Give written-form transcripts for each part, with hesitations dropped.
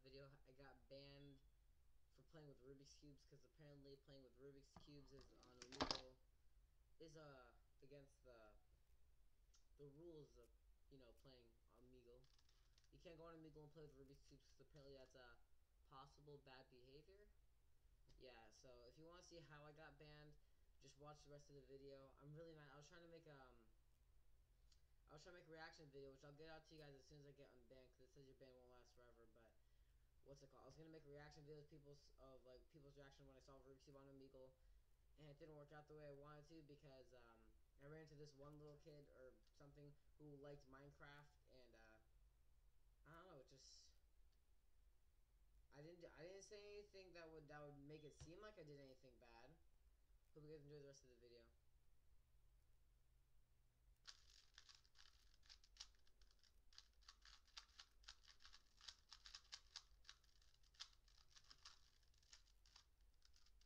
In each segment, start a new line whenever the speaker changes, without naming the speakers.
video. I got banned for playing with Rubik's cubes because apparently playing with Rubik's cubes is on Omegle is against the rules of playing Omegle. You can't go on Omegle and play with Rubik's cubes because apparently that's a possible bad behavior. Yeah, so if you want to see how I got banned, just watch the rest of the video. I'm really mad. I was trying to make a reaction video, which I'll get out to you guys as soon as I get unbanned, because it says your ban won't last forever. But what's it called? I was gonna make a reaction video of people's reaction when I saw Rubik's Cube on Omegle, and it didn't work out the way I wanted to because I ran into this one little kid or something who liked Minecraft, and I don't know, it just I didn't say anything that would make it seem like I did anything bad. Hope you guys enjoy the rest of the video.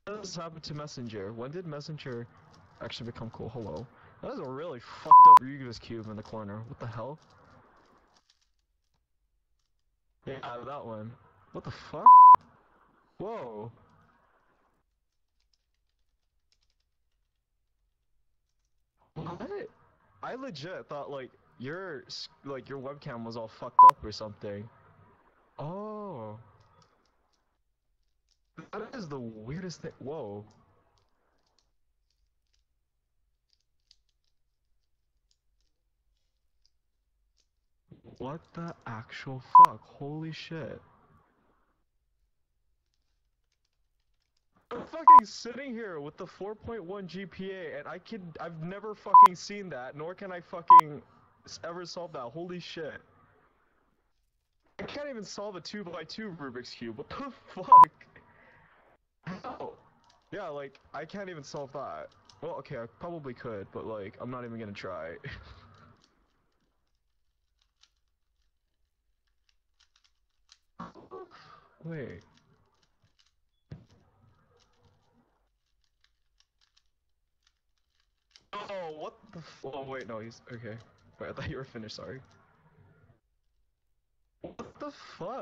What does happen to Messenger? When did Messenger actually become cool? Hello. That is a really fucked up Rubik's cube in the corner. What the hell? Yeah, that one. What the fuck? Whoa. What? I legit thought like your webcam was all fucked up or something. Oh. That is the weirdest thing. Whoa. What the actual fuck? Holy shit. I'm fucking sitting here with the 4.1 GPA and I've never fucking seen that, nor can I fucking ever solve that. Holy shit. I can't even solve a 2x2 Rubik's Cube. What the fuck? How? Yeah, like, I can't even solve that. Well, okay, I probably could, but like, I'm not even gonna try. Wait. Oh, what the oh, wait, no, he's okay. Wait, I thought you were finished, sorry. What the fuck?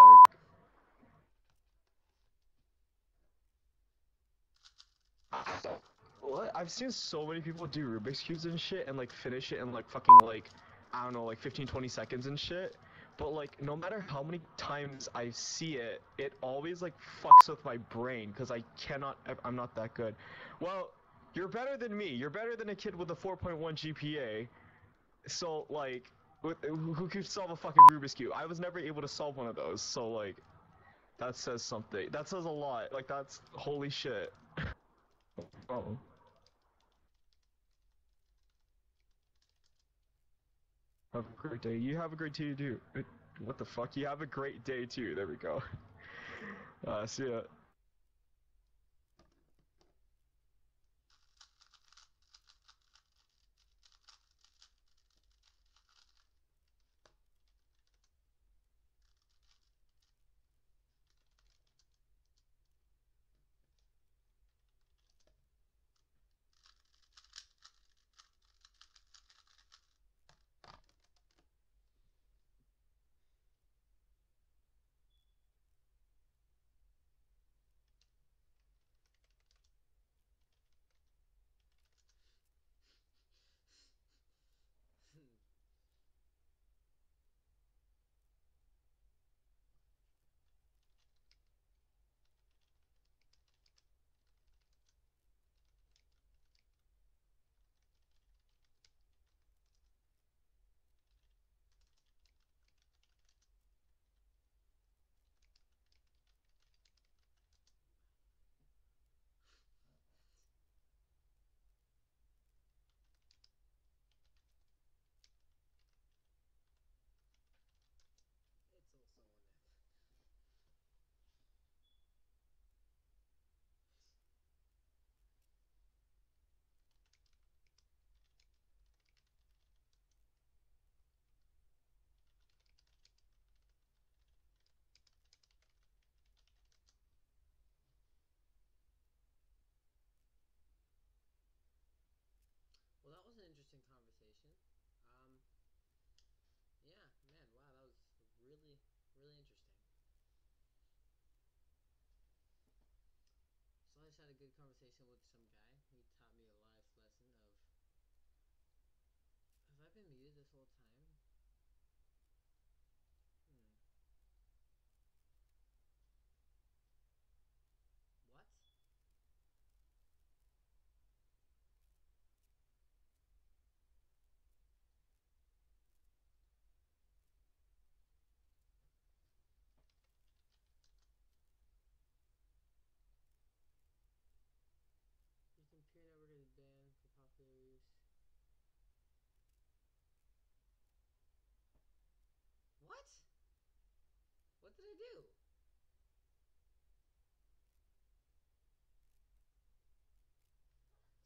What? I've seen so many people do Rubik's Cubes and shit and like finish it in like fucking like, I don't know, like 15-20 seconds and shit. But like, no matter how many times I see it, it always like fucks with my brain because I cannot, I'm not that good. Well, you're better than me. You're better than a kid with a 4.1 GPA. So like, who could solve a fucking Rubik's Cube? I was never able to solve one of those. So like, that says something. That says a lot. Like that's holy shit. Oh. Have a great day. You have a great day too. What the fuck? You have a great day too. There we go. See ya.
conversation with some guy. He taught me a life lesson of. Have I been muted this whole time? What? Your computer network is banned for popular use. What? What did I do?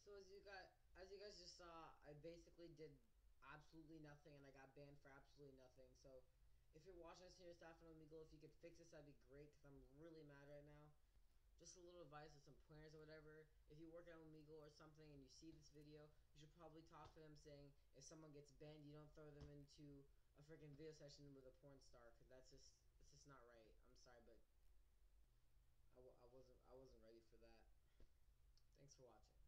So as you guys just saw, I basically did absolutely nothing, and I got banned for absolutely nothing. So, if you're watching this senior staff on Omegle, if you could fix this, that'd be great. Cause I'm really mad right now. Just a little advice with some pointers or whatever. If you work at Omegle or something and you see this video, you should probably talk to them saying if someone gets banned, you don't throw them into a freaking video session with a porn star, cause it's just not right. I'm sorry, but I wasn't ready for that. Thanks for watching.